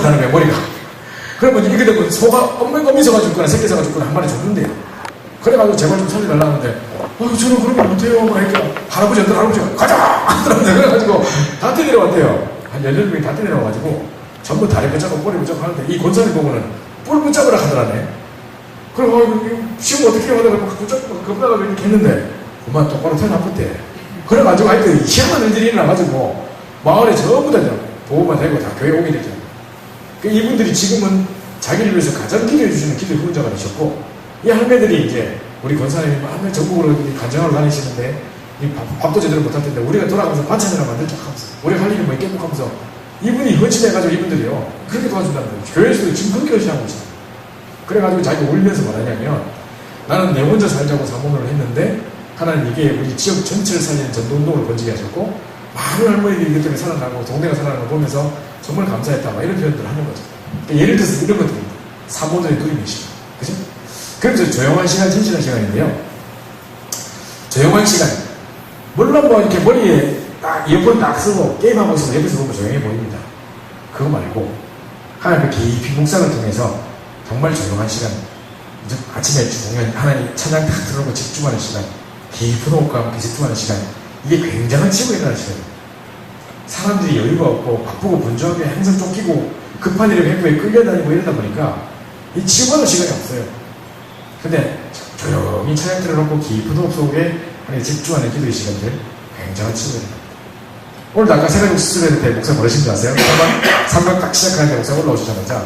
나는 메모리가. 그러면 이렇게 되면 소가 어미소가 죽거나 새끼소가 죽거나 한 마리 죽는데요. 그래가지고 제발 좀 살려달라 하는데, 저는 그러면 못해요. 그러니까 할아버지 어떤 할아버지가 가자! 하더라고요. 그래가지고 다 뛰내려왔대요. 한 18명이 다 뛰내려와가지고 전부 다리 붙잡고 꼬리 붙잡고 하는데 이 권사님 보고는 뿔 붙잡으라 하더라네. 그리고 지금 어떻게 해야 되나 붙잡고 겁나가 이렇게 했는데 그만 똑바로 태어나봤대. 그래가지고 하여튼 희한한 일들이 일어나가지고 마을에 전부 다 보호만 되고 다 교회 오게 되죠. 이분들이 지금은 자기를 위해서 가장 기도해 주시는 기도 후원자가 되셨고, 이 할매들이 이제 우리 권사님이 맨날 전국으로 간증하러 다니시는데 밥도 제대로 못할 텐데 우리가 돌아가면서 반찬이나 만들자 하면서 우리가 할 일이 뭐 있겠노 하면서 이분이 헌신해가지고 이분들이요 그렇게 도와준다는 거예요. 교회에서도 지금 그렇게 헌신하고 있어요. 그래가지고 자기가 울면서 말하냐면, 나는 내 혼자 살자고 사모를 했는데 하나님 이게 우리 지역 전체를 살리는 전도운동을 번지게 하셨고 많은 할머니들이 이것 때문에 살아나고 동네가 살아나는 걸 보면서 정말 감사했다 막 이런 표현들을 하는 거죠. 그러니까 예를 들어서 이런 것들입니다. 사모들의 그림이시죠. 그죠? 그래서 조용한 시간, 진실한 시간인데요. 조용한 시간. 물론 뭐 이렇게 머리에 딱 이어폰 딱 쓰고 게임하고 있어서 옆에서 보면 조용해 보입니다. 그거 말고 하나님의 깊이 묵상을 통해서 정말 조용한 시간, 아침에 중요한 하나님 찬양 딱 들어오고 집중하는 시간, 깊은 호흡과 함께 집중하는 시간, 이게 굉장한 치유가 일어나는 시간입니다. 사람들이 여유가 없고 바쁘고 분주하게 항상 쫓기고 급한 일을 행보에 끌려다니고 이러다 보니까 이 치유받을 시간이 없어요. 근데 조용히 찬양 들어놓고 깊은 호흡 속에 집중하는 기도의 시간들, 굉장한 치유가 일어납니다. 오늘도 아까 새벽 수술할 때 목사 버리신 줄 아세요? 삼각 딱 시작하는데 목사 올라오시자마자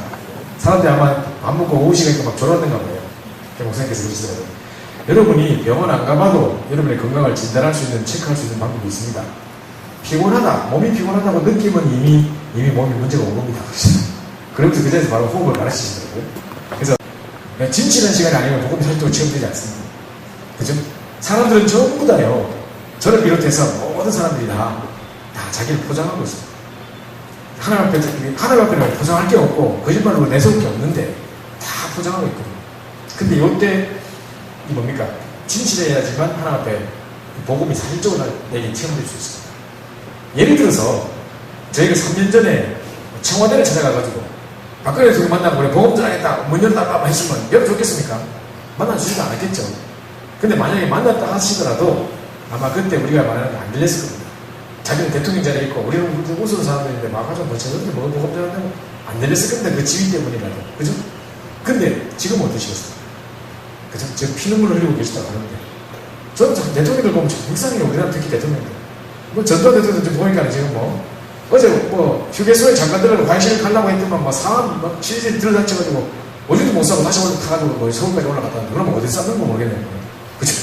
사람들이 아마 밥 먹고 오후 시간이니까 막 졸았는가 봐요. 목사님께서 그러시더라고요. 여러분이 병원 안 가봐도 여러분의 건강을 진단할 수 있는, 체크할 수 있는 방법이 있습니다. 피곤하다, 몸이 피곤하다고 느끼면 이미 몸에 문제가 온 겁니다. 그러면서 그 자리에서 바로 호흡을 가르치시더라고요. 그래서 진실한 시간이 아니면 복음이 설득을 체험되지 않습니다. 그죠? 사람들은 전부 다요, 저를 비롯해서 모든 사람들이 다 자기를 포장하고 있습니다. 하나님 앞에는 포장할 게 없고 거짓말로 내세울 게 없는데 다 포장하고 있거든요. 근데 이때 이 뭡니까? 진실해야지만 하나님 앞에 복음이 사실적으로 내게 체험될 수 있습니다. 예를 들어서 저희가 3년 전에 청와대를 찾아가가지고 박근혜 대통령 만나고 그래 복음 전하겠다 문 열어달라고 했으면 열어줬겠습니까? 만나주지도 않았겠죠. 근데 만약에 만났다 하시더라도 아마 그때 우리가 말하는 게 안 들렸을 겁니다. 자기는 대통령 자리에 있고 우리는 우스운 사람들인데 막 하자 뭐 저런데 뭐 복음 전한다고 안 들렸을 겁니다. 그 지위 때문이라도. 그죠? 근데 지금은 어떠시겠어요? 그죠? 지금 피눈물을 흘리고 계시다고 하는데 저는 대통령들 보면 참 불쌍해요. 우리나라 특히 대통령들. 뭐 전두환 대통령 좀 보니까 지금 뭐 어제 뭐 휴게소에 잠깐 들어가서 화장실을 가려고 했더만 막 상암 막 실제 들어다쳐가지고 어제도 못 사고 다시 타가지고 뭐 서울까지 올라갔다는데 그러면 어디 쌌는 거 모르겠네요. 그죠?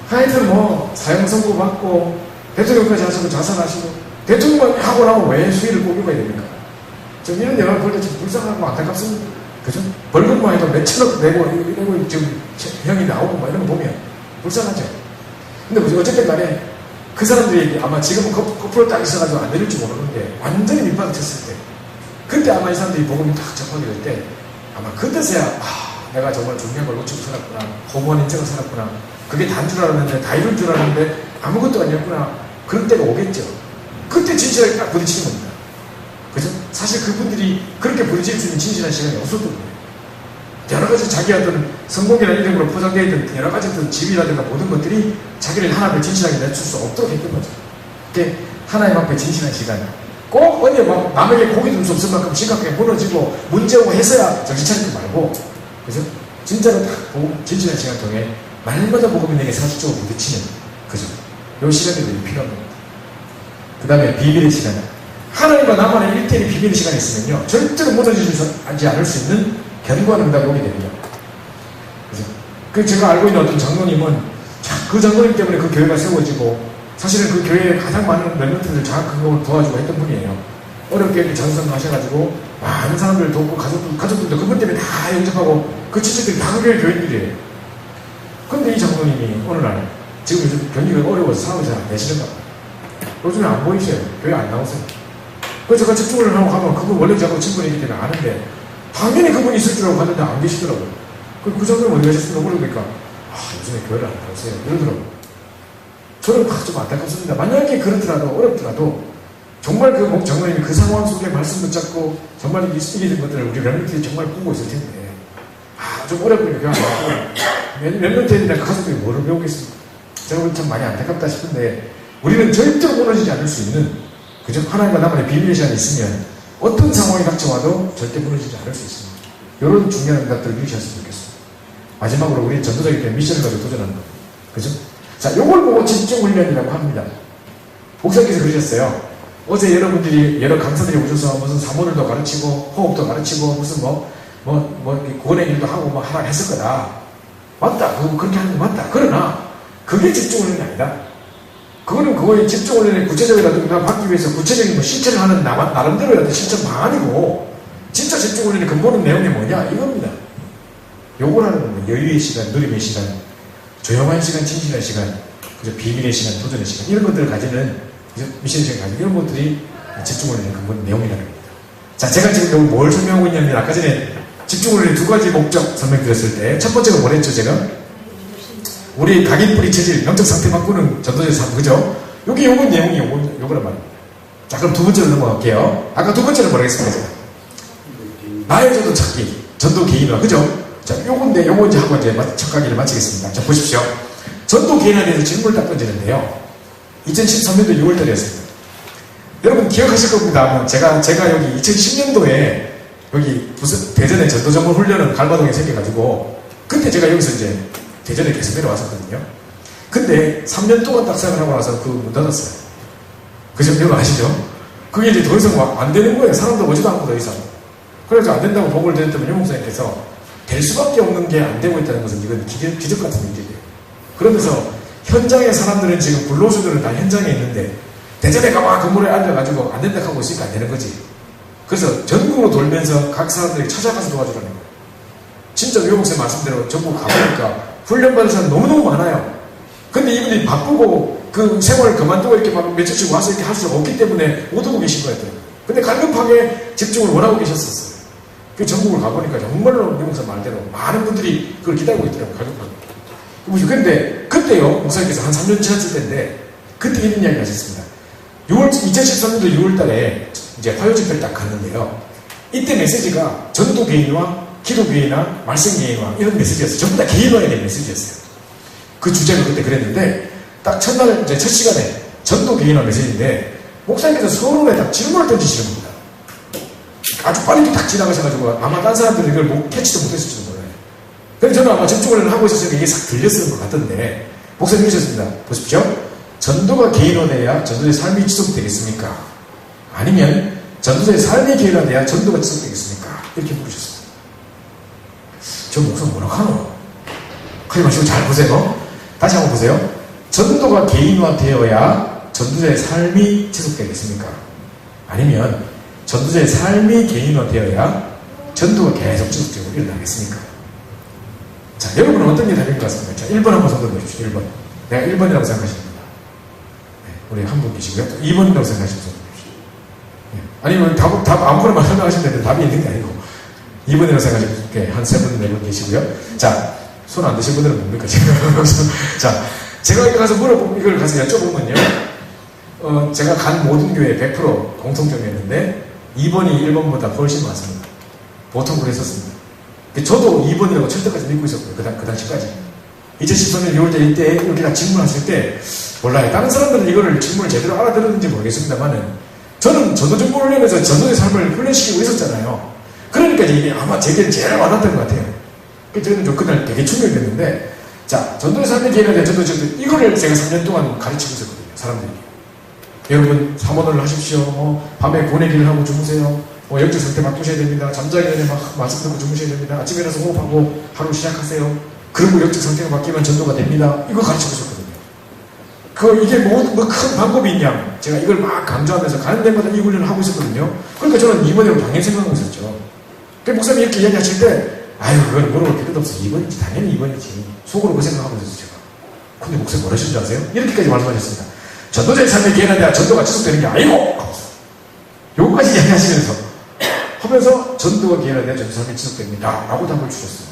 하여튼 뭐 사형 선고 받고 대통령까지 하시고 자살하시고 대통령만 하고 나면 왜 수위를 꼬집어야 됩니까? 좀 이런 영화를 볼 때 좀 불쌍하고 안타깝습니다. 그죠? 벌금만 해도 몇천억 내고 지금 형이 나오고 막 이런 거 보면 불쌍하죠. 근데 어쨌든 간에 그 사람들이 아마 지금은 거꾸로 딱 있어가지고 안 내릴지 모르는데 완전히 밑바닥 쳤을 때 그때 아마 이 사람들이 복음이 딱 접하게 될 때 아마 그때서야 내가 정말 중요한 걸 놓치고 살았구나. 허무한 인생을 살았구나. 그게 단 줄 알았는데 다 이룰 줄 알았는데 아무것도 아니었구나. 그런 때가 오겠죠. 그때 진실하게 딱 부딪히는 겁니다. 그죠? 사실 그분들이 그렇게 부딪힐 수 있는 진실한 시간이 없었던 거예요. 여러 가지 자기 어떤 성공이나 이름으로 포장되어 있던 여러 가지 어떤 집이라든가 모든 것들이 자기를 하나님께 진실하게 내줄 수 없도록 했던 거죠. 그게 하나님 앞에 진실한 시간. 꼭 어디 막 남에게 고기 줄 수 없을 만큼 심각하게 무너지고 문제 오고 해서야 정신 차리지 말고, 그죠? 진짜로 딱 진실한 시간 통해 말마다 복음이 내게 사실적으로 부딪히는, 그죠? 요 시간이 되게 필요한 겁니다. 그 다음에 비밀의 시간. 하나님과 나만의 1대1 비밀의 시간이 있으면요, 절대로 무너지지 않을 수 있는 견고한 응답이 오게 됩니다. 그죠? 그 제가 알고 있는 어떤 장로님은 그 장로님 때문에 그 교회가 세워지고, 사실은 그 교회에 가장 많은 멤버들을 장악한 걸 도와주고 했던 분이에요. 어렵게 전선 가셔가지고 많은 사람들을 돕고 가족들도 그분 때문에 다 영접하고 그 친척들이 다 그 교회 교인들이에요. 근데 이 장로님이 어느 날 지금 요즘 견디기가 어려워서 사업이 잘 안 되시는가 봐요. 요즘에 안 보이세요. 교회 안 나오세요. 그래서 제가 집중을 하고 가면 그분 원래 자꾸 친분이기 때문에 아는데 당연히 그분이 있을 줄 알고 갔는데 안 계시더라고요. 그 장로님 어디 가셨습니까? 물어보니까 요즘에 교회를 안 나오세요. 이러더라고요. 저는 좀 안타깝습니다. 만약에 그렇더라도 어렵더라도 정말 그 목장로님이 그 상황 속에 말씀 붙잡고 정말 이게 된 것들을 우리 렘넌트들이 정말 보고 있을 텐데, 좀 어렵군요. 그냥 렘넌트들이나 가족들이 뭐를 배우겠습니까? 제가 보기 참 많이 안타깝다 싶은데, 우리는 절대로 무너지지 않을 수 있는, 그죠? 하나님과 나만의 비밀의 시간이 있으면 어떤 상황이 닥쳐와도 절대 무너지지 않을 수 있습니다. 이런 중요한 것들을 유지하셨으면 좋겠습니다. 마지막으로 우리 전도자이기 때문에 미션을 가지고 도전하는 거예요. 그죠? 자, 요걸 보고 집중훈련이라고 합니다. 목사님께서 그러셨어요. 어제 여러분들이, 여러 강사들이 오셔서 무슨 사모늘도 가르치고, 호흡도 가르치고, 무슨 구원의 일도 하고 하라 했을 거다. 맞다. 그렇게 하는 거 맞다. 그러나, 그게 집중훈련이 아니다. 그거는 그거의 집중훈련의 구체적이라든가 받기 위해서 구체적인 실천을 하는 나름대로의 어떤 실천 방안이고, 진짜 집중훈련의 근본은 내용이 뭐냐? 이겁니다. 요걸 하는 겁니다. 여유의 시간, 누림의 시간, 조용한 시간, 진실한 시간, 그죠? 비밀의 시간, 도전의 시간, 이런 것들을 가지는, 미션 시간 가지고 이런 것들이 집중훈련의 근본 내용이라는 겁니다. 자, 제가 지금 뭘 설명하고 있냐면, 아까 전에 집중훈련의 두 가지 목적 설명드렸을 때, 첫 번째가 뭐랬죠, 제가? 우리 각인 뿌리 체질, 영적 상태 바꾸는 전도자의 삶, 그죠? 요건 내용이 요거란 말입니다. 자, 그럼 두 번째로 넘어갈게요. 아까 두 번째는 뭐라 했습니까? 나의 전도 찾기, 전도 개인화, 그죠? 자, 요건데, 요거 이제 하고 이제 첫 강의를 마치겠습니다. 자, 보십시오. 전도 개인화에 대해서 질문을 딱 던지는데요. 2013년도 6월달이었습니다. 여러분 기억하실 겁니다. 제가 여기 2010년도에 여기 무슨 대전에 전도전문 훈련은 갈바동에 생겨가지고, 그때 제가 여기서 이제 대전에 계속 내려왔었거든요. 근데 3년 동안 딱 생활하고 나서 그 문 닫았어요. 그죠? 여러분 아시죠? 그게 이제 더 이상 안 되는 거예요. 사람도 오지도 않고 더 이상. 그래서 안 된다고 보고를 드렸더니 용목사님께서 될 수밖에 없는 게 안 되고 있다는 것은 이건 기적 같은 일이에요. 그러면서 현장의 사람들은 지금 불로소들은 다 현장에 있는데 대전에 가봐 건물에 앉아가지고 안 된다 하고 있으니까 안 되는 거지. 그래서 전국으로 돌면서 각 사람들에게 찾아가서 도와주라는 거예요. 진짜 유목사님 말씀대로 전국 가보니까 훈련받은 사람 너무너무 많아요. 근데 이분이 바쁘고 그 생활을 그만두고 이렇게 막 며칠씩 와서 이렇게 할 수가 없기 때문에 못 오고 계신 거였대요. 근데 갈급하게 집중을 원하고 계셨었어요. 그 전국을 가보니까 정말로 유목사님 말대로 많은 분들이 그걸 기다리고 있더라고요. 갈급하게. 근데 그때요, 목사님께서 한 3년 지났을 때인데 그때 이런 이야기 하셨습니다. 2013년도 6월 달에 이제 화요 집회를 딱 갔는데요. 이때 메시지가 전도 개인화, 기도 개인화, 말씀 개인화 이런 메시지였어요. 전부 다 개인화에 대한 메시지였어요. 그 주제가 그때 그랬는데 딱 첫날 이제 첫 시간에 전도 개인화 메시지인데 목사님께서 서론에 딱 질문을 던지시는 겁니다. 아주 빨리 딱 지나가셔가지고 아마 딴 사람들은 이걸 캐치도 못했을지도 몰라요. 그래서 저는 아마 집중을 하고 있었으니까 이게 싹 들렸을 것 같던데 목사님 이러셨습니다. 보십시오. 전도가 개인화돼야 전도의 삶이 지속되겠습니까? 아니면 전도자의 삶이 개인화돼야 전도가 지속되겠습니까? 이렇게 물으셨습니다. 저 목사 뭐라고 하노? 그러지 마시고 잘 보세요. 다시 한번 보세요. 전도가 개인화되어야 전도자의 삶이 지속되겠습니까? 아니면 전도자의 삶이 개인화되어야 전도가 계속 지속적으로 일어나겠습니까? 자, 여러분은 어떤 게 답인 것 같습니까? 자, 1번 한번 선택해 주십시오. 1번. 내가 1번이라고 생각하십니다. 네, 우리 한 분 계시고요. 2번이라고 생각하시면 선택해 주십시오. 네. 아니면 답 아무거나 설명하시면 되는데 답이 있는 게 아니고 2번이라고 생각하시면 한 3분, 4분 계시고요. 자, 손 안 드신 분들은 뭡니까? 자, 제가 이거 가서 이걸 가서 여쭤보면요. 제가 간 모든 교회 100% 공통점이었는데 2번이 1번보다 훨씬 많습니다. 보통 그랬었습니다. 저도 2번이라고 철저까지 믿고 있었고요. 그 당시까지. 2013년 6월달 이때 이렇게 다 질문하실 때 몰라요. 다른 사람들은 이거를 질문을 제대로 알아들었는지 모르겠습니다만은 저는 전도정보 훈련에서 전도의 삶을 훈련시키고 있었잖아요. 그러니까 이게 아마 제게 제일 와닿았던 것 같아요. 저는 좀 그날 되게 충격이 됐는데 자, 전도의 삶의 기회에 대한 이거를 제가 3년 동안 가르치고 있었거든요. 사람들이. 여러분 사모를 하십시오. 밤에 보내기를 하고 주무세요. 영적 상태 바꾸셔야 됩니다. 잠자기 전에 막 말씀 듣고 주무셔야 됩니다. 아침에 일어나서 호흡하고 하루 시작하세요. 그리고 영적 상태가 바뀌면 전도가 됩니다. 이거 가르치고 있었거든요. 이게 큰 방법이 있냐? 제가 이걸 막 강조하면서 가는 데마다 이 훈련을 하고 있었거든요. 그러니까 저는 2번이라고 당연히 생각하고 있었죠. 그 목사님이 이렇게 이야기하실 때 아유, 그건 물어볼 필요도 없어. 2번이지. 당연히 2번이지. 속으로 그 생각하고 있었어요, 제가. 근데 목사님 뭐라 하신 줄 아세요? 이렇게까지 말씀하셨습니다. 전도자의 삶의 기회에 대한 전도가 지속되는 게 아니고! 요거까지 이야기하시면서 하면서 전도가 기회에 대한 전도 삶이 지속됩니다. 라고 답을 주셨어요.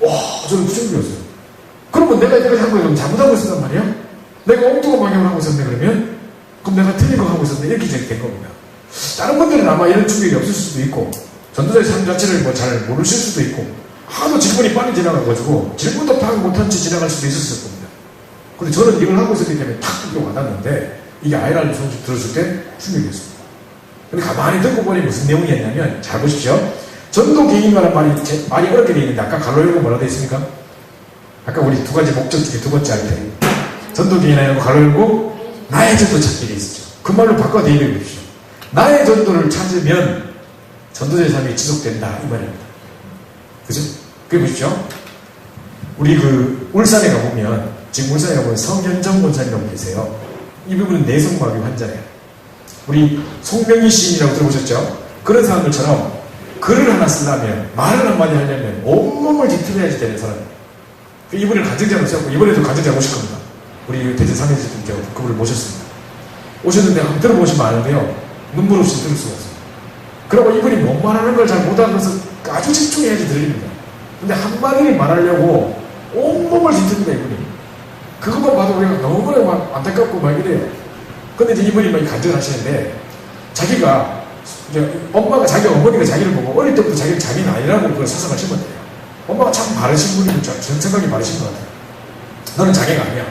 와, 저는 부정이었어요. 그러면 내가 이때까지 한 거에 잘못하고 있었단 말이야? 내가 엉뚱한 방향을 하고 있었네, 그러면? 그럼 내가 틀린 거 하고 있었는데 이렇게 된 겁니다. 다른 분들은 아마 이런 충격이 없을 수도 있고, 전도자의 삶 자체를 뭐 잘 모르실 수도 있고, 하도 질문이 빨리 지나가가지고, 질문도 파악 못한 채 지나갈 수도 있었을 겁니다. 근데 저는 이걸 하고 있었기 때문에 탁 이게 와닿는데, 이게 IR 소식 들었을 때 충격이었습니다. 근데 가만히 듣고 보니 무슨 내용이었냐면, 잘 보십시오. 전도 개인이라는 말이 어렵게 되어 있는데, 아까 갈로 열고 뭐라고 되어 있습니까? 아까 우리 두 가지 목적 중에 두 번째 할 때, 전도 개인이라고 갈로 열고, 나의 전도 찾기 되어 있었죠. 그 말로 바꿔 대입해 보십시오. 나의 전도를 찾으면 전도자의 삶이 지속된다 이 말입니다. 그죠? 그게 보십시오. 우리 울산에 가보면, 지금 울산에 가보면 성현정 권사님이라고 계세요. 이 부분은 내성마비 환자예요. 우리 송명희 시인이라고 들어보셨죠? 그런 사람들처럼 글을 하나 쓰려면, 말을 한마디 하려면 온몸을 뒤틀려야지 되는 사람이에요. 이분을 간증자로 세웠고, 이번에도 간증자 오실 겁니다. 우리 대전 3인제분께 그분을 모셨습니다. 오셨는데 한번 들어보시면 아는데요. 눈물 없이 들을 수가 없어요. 그리고 이분이 뭔 말하는 걸 잘 못하면서 아주 집중해야지 들립니다. 근데 한마디를 말하려고 온몸을 뒤틀립니다, 이분이. 그것만 봐도 우리가 너무나 막 안타깝고 막 이래요. 근데 이제 이분이 막 간증을 하시는데, 자기가, 자기 어머니가 자기를 보고 어릴 때부터 자기를 자기는 아니라고 그걸 사상을 심었대요. 엄마가 참 바르신 분이고, 생각이 바르신 것 같아요. 너는 장애가 아니야.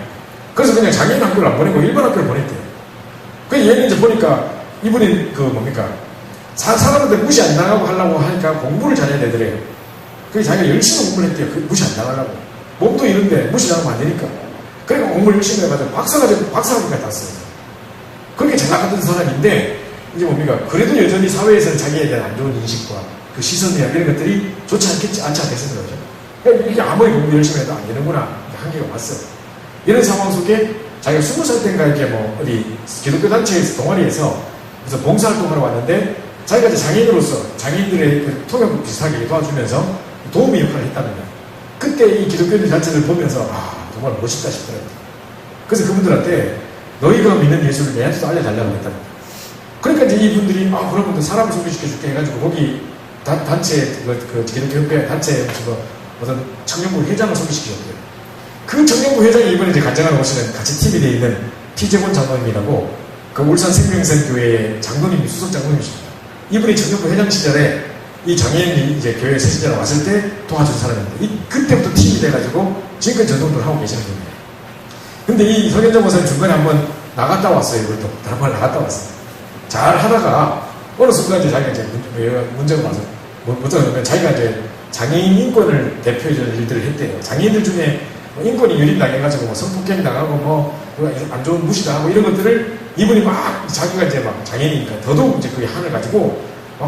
그래서 그냥 장애인 학교를 안 보내고 일반 학교를 보냈대요. 그래서 얘는 이제 보니까, 이분이 사람한테 무시 안 당하고 하려고 하니까 공부를 잘해야 되더래요. 그래서 자기가 열심히 공부를 했대요. 무시 안 당하려고. 몸도 이런데 무시 당하면 안 되니까. 그러니까 공부를 열심히 해가지고 박사학위까지 땄어요. 그렇게 잘나갔던 사람인데, 이제 그래도 여전히 사회에서는 자기에 대한 안 좋은 인식과 그 시선이나 이런 것들이 좋지 않지 않겠어요. 그러니까 이게 아무리 공부 열심히 해도 안 되는구나. 한계가 왔어요. 이런 상황 속에 자기가 20살 때인가 이렇게 어디 기독교 단체에서 동아리에서 그래서 봉사활동하러 왔는데, 자기가 이제 장애인으로서 장애인들의 통역 비슷하게 도와주면서 도움의 역할을 했답니다. 그때 이 기독교인들 자체를 보면서 정말 멋있다 싶더라고요. 그래서 그분들한테 너희가 믿는 예수를 내한테도 알려달라고 했답니다. 그러니까 이제 이분들이 그러면 사람을 소개시켜줄게 해가지고 거기 단체 기독교협회 단체 어떤 청년부 회장을 소개시켜줬대요. 그 청년부 회장이 이번에 이제 간증하러 오시는 같이 팀이 되어 있는 피재곤 장로님이라고 그 울산 생명센교회의 장로님, 수석 장로님이십니다. 이분이 청년부 회장 시절에 이 장애인이 이제 교회 세신자로 왔을 때 도와준 사람인데, 그때부터 팀이 돼가지고 지금까지 전도를 하고 계시는 분이에요. 근데 이 성현정 목사님 중간에 한번 나갔다 왔어요. 이것도 다른 번 나갔다 왔어요. 잘 하다가 어느 순간 이제 자기가 이제 문제가 와서 뭐냐면 자기가 이제 장애인 인권을 대표해주는 일들을 했대요. 장애인들 중에 인권이 유린당해가지고 성폭행 당하고 안 좋은 무시당하고 이런 것들을 이분이 자기가 이제 장애인이니까 더더욱 이제 그 한을 가지고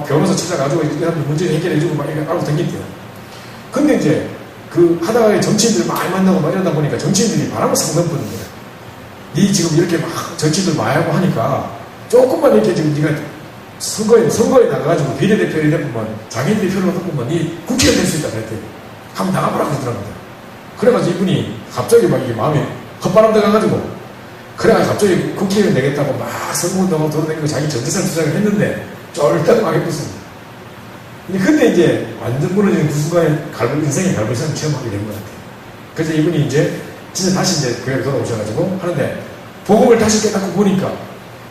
변호사 찾아가지고 이 사람들 문제 해결해주고 이렇게 알고 다녔대요. 근데 이제 하다가 정치인들 많이 만나고 이러다 보니까 정치인들이 바람을 상담 부는 거예요. 니 지금 이렇게 정치인들 많이 하고 하니까 조금만 이렇게 지금 니가 선거에 나가가지고 비례대표에 되면 장애인 대표로 뽑으면 니 국회의원 될 수 있다 그랬대요. 한번 나가보라고 그러더랍니다. 그래가지고 이분이 갑자기 이게 마음이 헛바람 들어가가지고 그래가지고 갑자기 국회의원 되겠다고 선거운동하고 돌아다니고 자기 전재산 투자를 했는데 쫄딱 망해버렸습니다. 근데 그때 이제 완전 무너지는 그 순간에 인생의 갈불선을 체험하게 된 것 같아요. 그래서 이분이 이제 진짜 다시 이제 교회로 돌아오셔가지고 하는데 복음을 다시 깨닫고 보니까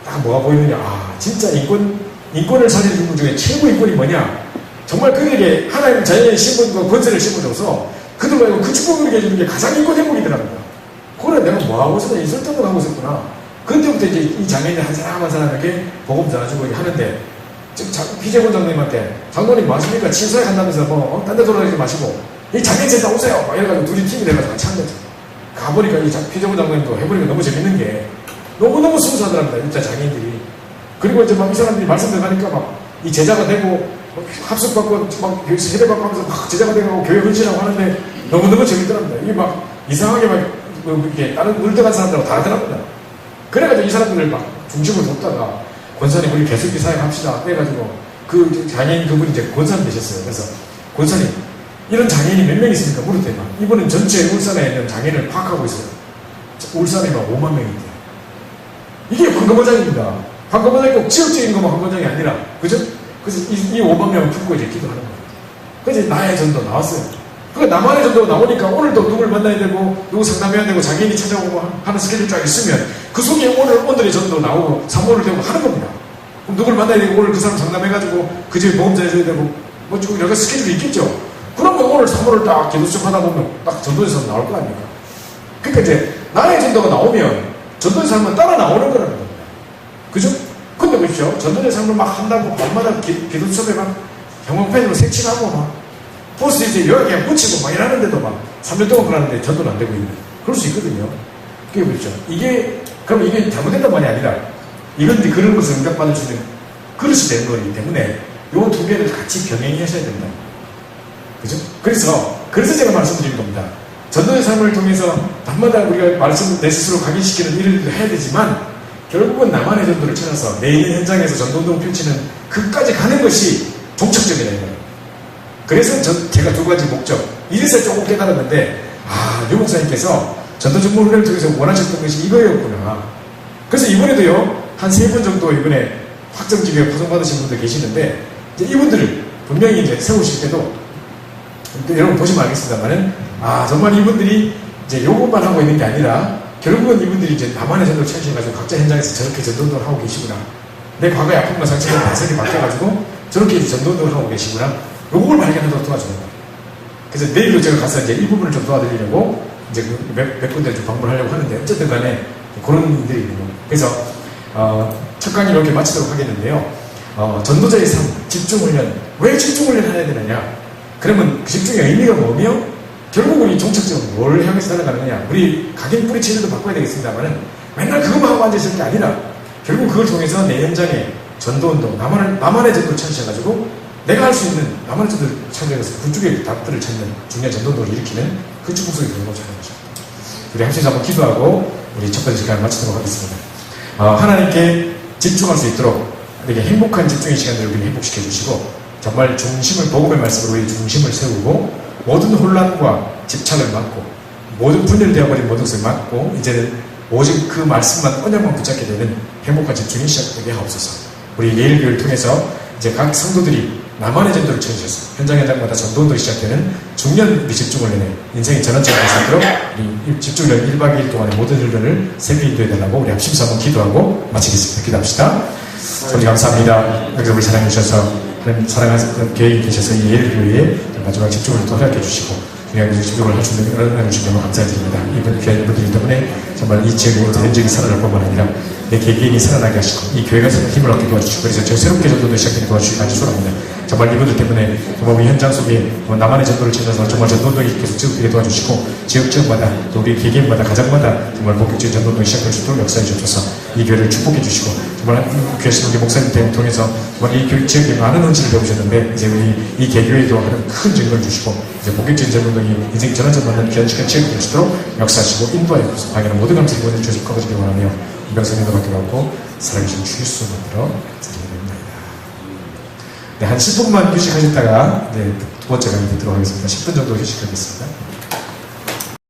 딱 뭐가 보이느냐. 진짜 인권을 살려준 분 중에 최고 인권이 뭐냐. 정말 그들에게 하나님 자연의 신분과 권세를 심어줘서 그들 말고 그 축복을 해주는 게 가장 인권 행복이더랍니다. 그래 내가 뭐하고 있었나 이 설득을 하고 있었구나. 그때부터 이제 이 장애인을 한 사람 한 사람에게 복음 전해주고 하는데 피재곤 장로님한테 장로님 뭐 하십니까? 친서에 간다면서 딴 데 돌아다니지 마시고 이 장애인센터 오세요! 막 이래가지고 둘이 팀이 돼가지고 같이 한 거죠. 가보니까 이 피재곤 장로님도 해보니까 너무 재밌는 게 너무너무 순수하더랍니다. 진짜 장애인들이. 그리고 이제 이 사람들이 말씀 들어가니까 이 제자가 되고 합숙받고 세례받고 하면서 제자가 되고 교회 헌신하고 하는데 너무너무 재밌더랍니다. 이게 이상하게 이렇게 다른 물들어간 사람들하고 다르더랍니다. 그래가지고 이 사람들을 중심으로 뒀다가 권사님 우리 개수기 사역합시다 해가지고 그 장애인 그분이 이제 권사님 되셨어요. 그래서 권사님 이런 장애인이 몇 명 있습니까? 물었대요. 이분은 전체 울산에 있는 장애인을 파악하고 있어요. 울산에 5만 명이 있대요. 이게 황금어장입니다. 황금어장이 꼭 지역적인 것만 황금어장이 아니라 그죠? 그래서 이 5만 명을 품고 이제 기도하는 거예요. 그래서 나의 전도 나왔어요. 나만의 전도가 나오니까 오늘도 누굴 만나야 되고 누구 상담해야 되고 장애인이 찾아오고 하는 스케줄 쫙 있으면 그 속에 오늘의 전도 나오고 사모를 되고 하는 겁니다. 그럼 누굴 만나야 되고 오늘 그 사람 상담해가지고 그 집에 보험자 해줘야 되고 뭐 여러 가지 스케줄이 있겠죠. 그러면 오늘 사모를 딱 기도 수업하다 보면 딱 전도에서 나올 거 아닙니까? 그러니까 이제 나의 전도가 나오면 전도의 삶은 따라 나오는 거라는 겁니다. 그죠? 근데 보십시오. 전도의 삶을 막 한다고 밤마다 기도 수업에 막 형광펜으로 색칠하고 막 포스트잇에 여기 그냥 붙이고 막 이러는데도 막 3년 동안 그러는데 전도는 안 되고 있는. 그럴 수 있거든요. 그게 보십시오. 그럼 이게 잘못된단 말이 아니라 이건 그런 것을 응답받을 수 있는 그릇이 되는 거기 때문에 요 두 개를 같이 병행하셔야 된다. 그죠? 그래서 제가 말씀드린 겁니다. 전도의 삶을 통해서 밤마다 우리가 말씀 내 스스로 각인시키는 일을 해야 되지만 결국은 나만의 전도를 찾아서 내 있는 현장에서 전도운동을 펼치는 그까지 가는 것이 종착점이라는 거예요. 그래서 제가 두 가지 목적 이래서 조금 깨달았는데 유 목사님께서 전도 전문훈련을 통해서 원하셨던 것이 이거였구나. 그래서 이번에도요 한 3분 정도 이번에 확정지에 파송받으신 분들 계시는데 이제 이분들을 분명히 이제 세우실 때도 여러분 보시면 알겠습니다만은 정말 이분들이 이제 요것만 하고 있는 게 아니라 결국은 이분들이 이제 나만의 전도를 찾으셔가지고 각자 현장에서 저렇게 전도운동을 하고 계시구나. 내 과거의 아픔과 상처가 반석이 바뀌어가지고 저렇게 이제 전도운동을 하고 계시구나. 요걸 발견하도록 도와주는 거예요. 그래서 내일로 제가 가서 이제 이 부분을 좀 도와드리려고 이제 몇 군데 좀 방문하려고 하는데 어쨌든 간에 그런 일들이 있는 거예요. 그래서 첫 강의 이렇게 마치도록 하겠는데요. 전도자의 삶, 집중훈련. 왜 집중훈련 해야 되느냐? 그러면 그 집중의 의미가 뭐며 결국 우리 종착점은 뭘 향해서 살아가느냐? 우리 각인 뿌리 체질도 바꿔야 되겠습니다만은 맨날 그것만 하고 앉아있을 게 아니라 결국 그걸 통해서 내 현장에 전도운동, 나만의 전도를 찾으셔가지고 내가 할 수 있는 나만의 전도를 찾아가서 그쪽에 답들을 찾는 중요한 전도운동을 일으키는 그 축복 속에 들어가자 하는 거죠. 우리 함께 한번 기도하고 우리 첫 번째 시간을 마치도록 하겠습니다. 하나님께 집중할 수 있도록 이렇게 행복한 집중의 시간들을 우리 행복시켜 주시고 정말 중심을 복음의 말씀으로 우리 중심을 세우고 모든 혼란과 집착을 막고 모든 분열되어 버린 모든 것을 막고 이제는 오직 그 말씀만 언약만 붙잡게 되는 행복한 집중이 시작되게 하옵소서. 우리 예일교회를 통해서 이제 각 성도들이 나만의 전도를 찾으셔서 현장마다 전도운동이 시작되는 중요한 우리 집중훈련에 인생의 전환점을 가서도록 우리 집중훈련 1박 2일 동안의 모든 훈련을 세계 인도해달라고 우리 합심해서 한번 기도하고 마치겠습니다. 기도합시다. 우리 감사합니다. 여기서 우리 사랑해 주셔서 하나님 사랑하는 교회에 계셔서 이 예일교회에 마지막 집중을 또 허락해 주시고 중요한 집중을 할 수 있는 은혜를 주시면 너무 감사드립니다. 이번 귀한 분들 때문에 정말 이 지역의 전적이 살아날 뿐만 아니라 내 개개인이 살아나게 하시고 이 교회가 힘을 얻게 도와주시고 그래서 저 새롭게 전도도 시작되게 도와주시기 간절히 소원합니다. 정말 이분들 때문에 정말 우리 현장 속에 나만의 전도를 찾아서 정말 전도운동이 계속 지속되게 도와주시고 지역마다 또 우리 개개인마다 가정마다 정말 목격적인 전도운동이 시작될 수 있도록 역사해 주셔서 이 교회를 축복해 주시고 정말 교회 신동기 목사님 통해서 정말 이 지역에 많은 은혜를 배우셨는데 이제 우리 이 개교회도 하는 큰 증거를 주시고 이제 목격적인 전도운동이 인생 전환점 받는 귀한 시간 지역이 될 수 있도록 역사하시고 인도하여 주셔서 방해는 모든 감사를 보내주셔서 커버지기 원하며 이병선님도 밖에 없고 살아계신 주 예수 만들어 드립니다. 네, 한 10분만 휴식하셨다가 두 번째 강의 듣도록 하겠습니다. 10분 정도 휴식하겠습니다.